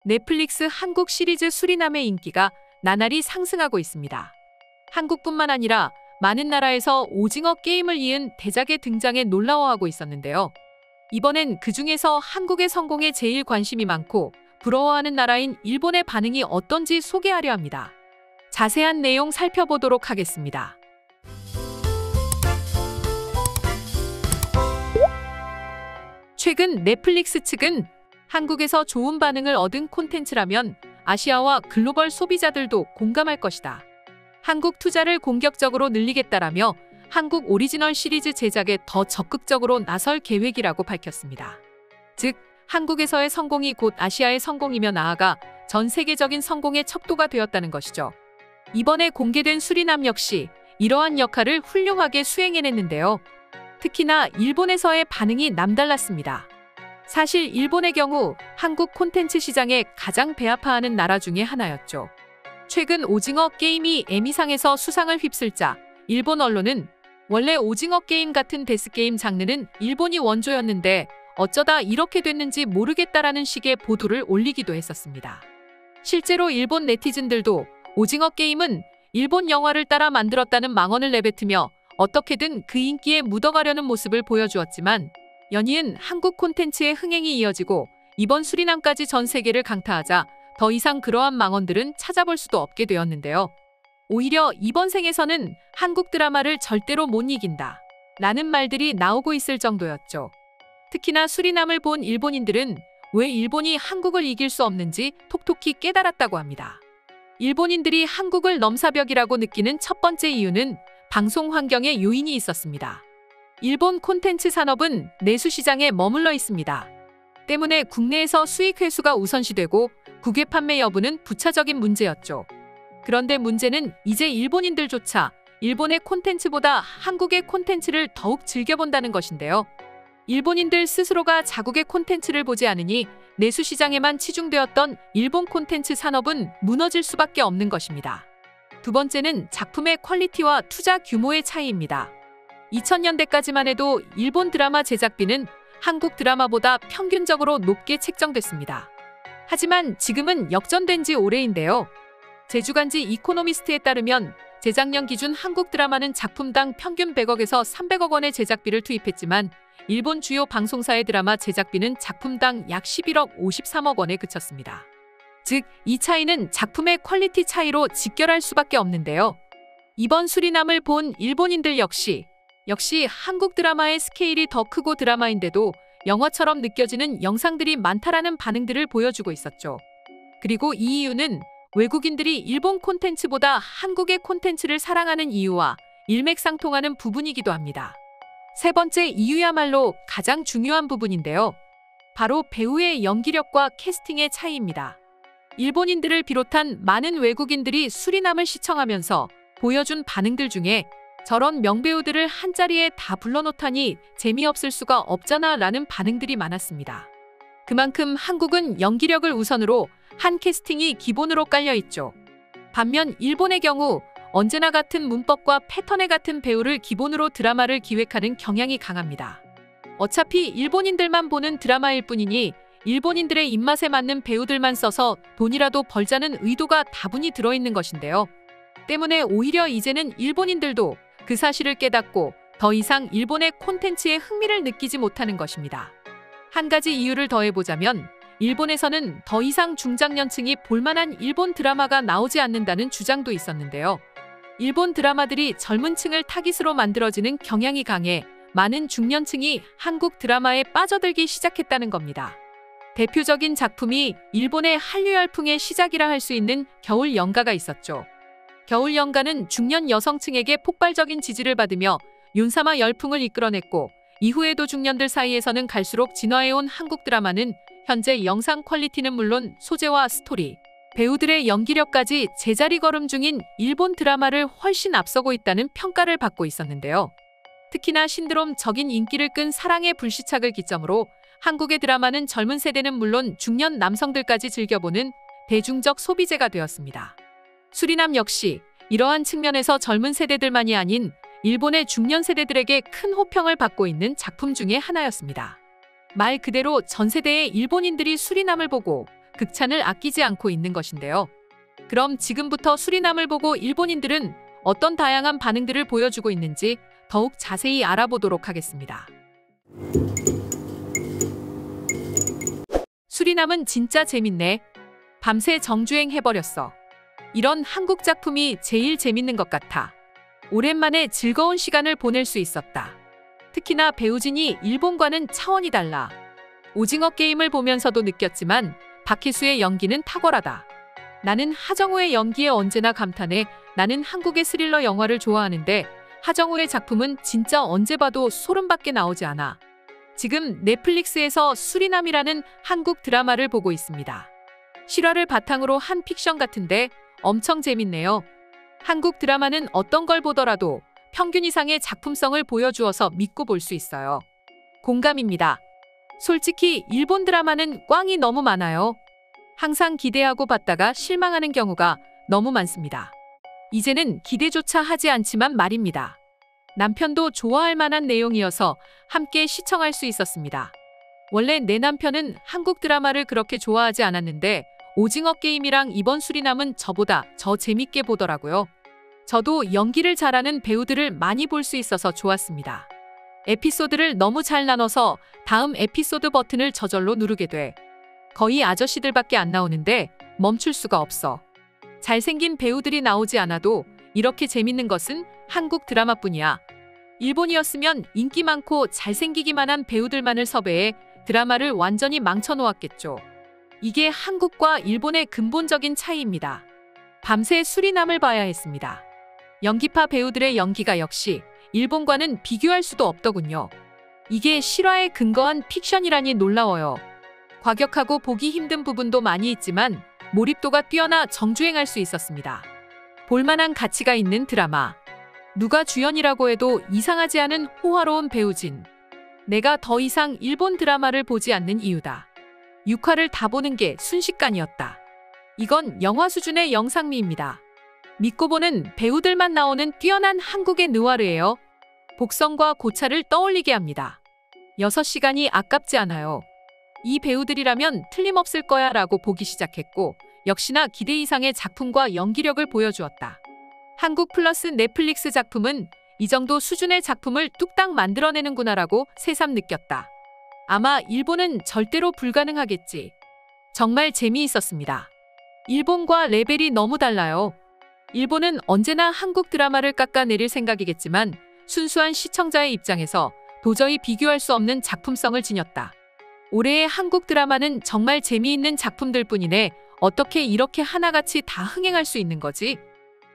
넷플릭스 한국 시리즈 수리남의 인기가 나날이 상승하고 있습니다. 한국뿐만 아니라 많은 나라에서 오징어 게임을 이은 대작의 등장에 놀라워하고 있었는데요. 이번엔 그중에서 한국의 성공에 제일 관심이 많고 부러워하는 나라인 일본의 반응이 어떤지 소개하려 합니다. 자세한 내용 살펴보도록 하겠습니다. 최근 넷플릭스 측은 한국에서 좋은 반응을 얻은 콘텐츠라면 아시아와 글로벌 소비자들도 공감할 것이다. 한국 투자를 공격적으로 늘리겠다라며 한국 오리지널 시리즈 제작에 더 적극적으로 나설 계획이라고 밝혔습니다. 즉, 한국에서의 성공이 곧 아시아의 성공이며 나아가 전 세계적인 성공의 척도가 되었다는 것이죠. 이번에 공개된 수리남 역시 이러한 역할을 훌륭하게 수행해냈는데요. 특히나 일본에서의 반응이 남달랐습니다. 사실 일본의 경우 한국 콘텐츠 시장에 가장 배합화하는 나라 중에 하나였죠. 최근 오징어 게임이 에미상에서 수상을 휩쓸자 일본 언론은 원래 오징어 게임 같은 데스게임 장르는 일본이 원조였는데 어쩌다 이렇게 됐는지 모르겠다라는 식의 보도를 올리기도 했었습니다. 실제로 일본 네티즌들도 오징어 게임은 일본 영화를 따라 만들었다는 망언을 내뱉으며 어떻게든 그 인기에 묻어가려는 모습을 보여주었지만 연이은 한국 콘텐츠의 흥행이 이어지고 이번 수리남까지 전 세계를 강타하자 더 이상 그러한 망언들은 찾아볼 수도 없게 되었는데요. 오히려 이번 생에서는 한국 드라마를 절대로 못 이긴다 라는 말들이 나오고 있을 정도였죠. 특히나 수리남을 본 일본인들은 왜 일본이 한국을 이길 수 없는지 톡톡히 깨달았다고 합니다. 일본인들이 한국을 넘사벽이라고 느끼는 첫 번째 이유는 방송 환경에 요인이 있었습니다. 일본 콘텐츠 산업은 내수 시장에 머물러 있습니다. 때문에 국내에서 수익 회수가 우선시되고 국외 판매 여부는 부차적인 문제였죠. 그런데 문제는 이제 일본인들조차 일본의 콘텐츠보다 한국의 콘텐츠를 더욱 즐겨본다는 것인데요. 일본인들 스스로가 자국의 콘텐츠를 보지 않으니 내수 시장에만 치중되었던 일본 콘텐츠 산업은 무너질 수밖에 없는 것입니다. 두 번째는 작품의 퀄리티와 투자 규모의 차이입니다. 2000년대까지만 해도 일본 드라마 제작비는 한국 드라마보다 평균적으로 높게 책정됐습니다. 하지만 지금은 역전된 지 오래인데요. 제주간지 이코노미스트에 따르면 재작년 기준 한국 드라마는 작품당 평균 100억에서 300억 원의 제작비를 투입했지만 일본 주요 방송사의 드라마 제작비는 작품당 약 11억 53억 원에 그쳤습니다. 즉, 이 차이는 작품의 퀄리티 차이로 직결할 수밖에 없는데요. 이번 수리남을 본 일본인들 역시 한국 드라마의 스케일이 더 크고 드라마인데도 영화처럼 느껴지는 영상들이 많다라는 반응들을 보여주고 있었죠. 그리고 이 이유는 외국인들이 일본 콘텐츠보다 한국의 콘텐츠를 사랑하는 이유와 일맥상통하는 부분이기도 합니다. 세 번째 이유야말로 가장 중요한 부분인데요. 바로 배우의 연기력과 캐스팅의 차이입니다. 일본인들을 비롯한 많은 외국인들이 수리남을 시청하면서 보여준 반응들 중에 저런 명배우들을 한자리에 다 불러놓다니 재미없을 수가 없잖아 라는 반응들이 많았습니다. 그만큼 한국은 연기력을 우선으로 한 캐스팅이 기본으로 깔려있죠. 반면 일본의 경우 언제나 같은 문법과 패턴의 같은 배우를 기본으로 드라마를 기획하는 경향이 강합니다. 어차피 일본인들만 보는 드라마일 뿐이니 일본인들의 입맛에 맞는 배우들만 써서 돈이라도 벌자는 의도가 다분히 들어있는 것인데요. 때문에 오히려 이제는 일본인들도 그 사실을 깨닫고 더 이상 일본의 콘텐츠에 흥미를 느끼지 못하는 것입니다. 한 가지 이유를 더해보자면 일본에서는 더 이상 중장년층이 볼만한 일본 드라마가 나오지 않는다는 주장도 있었는데요. 일본 드라마들이 젊은 층을 타깃으로 만들어지는 경향이 강해 많은 중년층이 한국 드라마에 빠져들기 시작했다는 겁니다. 대표적인 작품이 일본의 한류 열풍의 시작이라 할 수 있는 겨울 연가가 있었죠. 겨울 연가는 중년 여성층에게 폭발적인 지지를 받으며 윤사마 열풍을 이끌어냈고 이후에도 중년들 사이에서는 갈수록 진화해온 한국 드라마는 현재 영상 퀄리티는 물론 소재와 스토리, 배우들의 연기력까지 제자리 걸음 중인 일본 드라마를 훨씬 앞서고 있다는 평가를 받고 있었는데요. 특히나 신드롬적인 인기를 끈 사랑의 불시착을 기점으로 한국의 드라마는 젊은 세대는 물론 중년 남성들까지 즐겨보는 대중적 소비재가 되었습니다. 수리남 역시 이러한 측면에서 젊은 세대들만이 아닌 일본의 중년 세대들에게 큰 호평을 받고 있는 작품 중에 하나였습니다. 말 그대로 전 세대의 일본인들이 수리남을 보고 극찬을 아끼지 않고 있는 것인데요. 그럼 지금부터 수리남을 보고 일본인들은 어떤 다양한 반응들을 보여주고 있는지 더욱 자세히 알아보도록 하겠습니다. 수리남은 진짜 재밌네. 밤새 정주행 해버렸어. 이런 한국 작품이 제일 재밌는 것 같아. 오랜만에 즐거운 시간을 보낼 수 있었다. 특히나 배우진이 일본과는 차원이 달라. 오징어 게임을 보면서도 느꼈지만 박혜수의 연기는 탁월하다. 나는 하정우의 연기에 언제나 감탄해. 나는 한국의 스릴러 영화를 좋아하는데 하정우의 작품은 진짜 언제 봐도 소름밖에 나오지 않아. 지금 넷플릭스에서 수리남이라는 한국 드라마를 보고 있습니다. 실화를 바탕으로 한 픽션 같은데 엄청 재밌네요. 한국 드라마는 어떤 걸 보더라도 평균 이상의 작품성을 보여주어서 믿고 볼 수 있어요. 공감입니다. 솔직히 일본 드라마는 꽝이 너무 많아요. 항상 기대하고 봤다가 실망하는 경우가 너무 많습니다. 이제는 기대조차 하지 않지만 말입니다. 남편도 좋아할 만한 내용이어서 함께 시청할 수 있었습니다. 원래 내 남편은 한국 드라마를 그렇게 좋아하지 않았는데 오징어 게임이랑 이번 수리남은 저보다 더 재밌게 보더라고요. 저도 연기를 잘하는 배우들을 많이 볼 수 있어서 좋았습니다. 에피소드를 너무 잘 나눠서 다음 에피소드 버튼을 저절로 누르게 돼. 거의 아저씨들밖에 안 나오는데 멈출 수가 없어. 잘생긴 배우들이 나오지 않아도 이렇게 재밌는 것은 한국 드라마뿐이야. 일본이었으면 인기 많고 잘생기기만 한 배우들만을 섭외해 드라마를 완전히 망쳐놓았겠죠. 이게 한국과 일본의 근본적인 차이입니다. 밤새 수리남을 봐야 했습니다. 연기파 배우들의 연기가 역시 일본과는 비교할 수도 없더군요. 이게 실화에 근거한 픽션이라니 놀라워요. 과격하고 보기 힘든 부분도 많이 있지만 몰입도가 뛰어나 정주행할 수 있었습니다. 볼만한 가치가 있는 드라마. 누가 주연이라고 해도 이상하지 않은 호화로운 배우진. 내가 더 이상 일본 드라마를 보지 않는 이유다. 6화를 다 보는 게 순식간이었다. 이건 영화 수준의 영상미입니다. 믿고 보는 배우들만 나오는 뛰어난 한국의 느와르예요. 복성과 고차를 떠올리게 합니다. 6시간이 아깝지 않아요. 이 배우들이라면 틀림없을 거야 라고 보기 시작했고 역시나 기대 이상의 작품과 연기력을 보여주었다. 한국 플러스 넷플릭스 작품은 이 정도 수준의 작품을 뚝딱 만들어내는구나라고 새삼 느꼈다. 아마 일본은 절대로 불가능하겠지. 정말 재미있었습니다. 일본과 레벨이 너무 달라요. 일본은 언제나 한국 드라마를 깎아내릴 생각이겠지만 순수한 시청자의 입장에서 도저히 비교할 수 없는 작품성을 지녔다. 올해의 한국 드라마는 정말 재미있는 작품들 뿐이네. 어떻게 이렇게 하나같이 다 흥행할 수 있는 거지?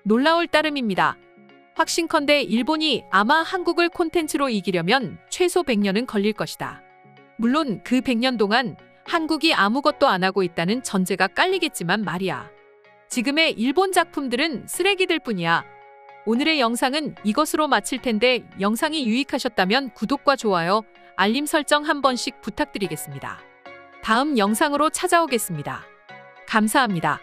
놀라울 따름입니다. 확신컨대 일본이 아마 한국을 콘텐츠로 이기려면 최소 100년은 걸릴 것이다. 물론 그 100년 동안 한국이 아무것도 안 하고 있다는 전제가 깔리겠지만 말이야. 지금의 일본 작품들은 쓰레기들 뿐이야. 오늘의 영상은 이것으로 마칠 텐데 영상이 유익하셨다면 구독과 좋아요, 알림 설정 한 번씩 부탁드리겠습니다. 다음 영상으로 찾아오겠습니다. 감사합니다.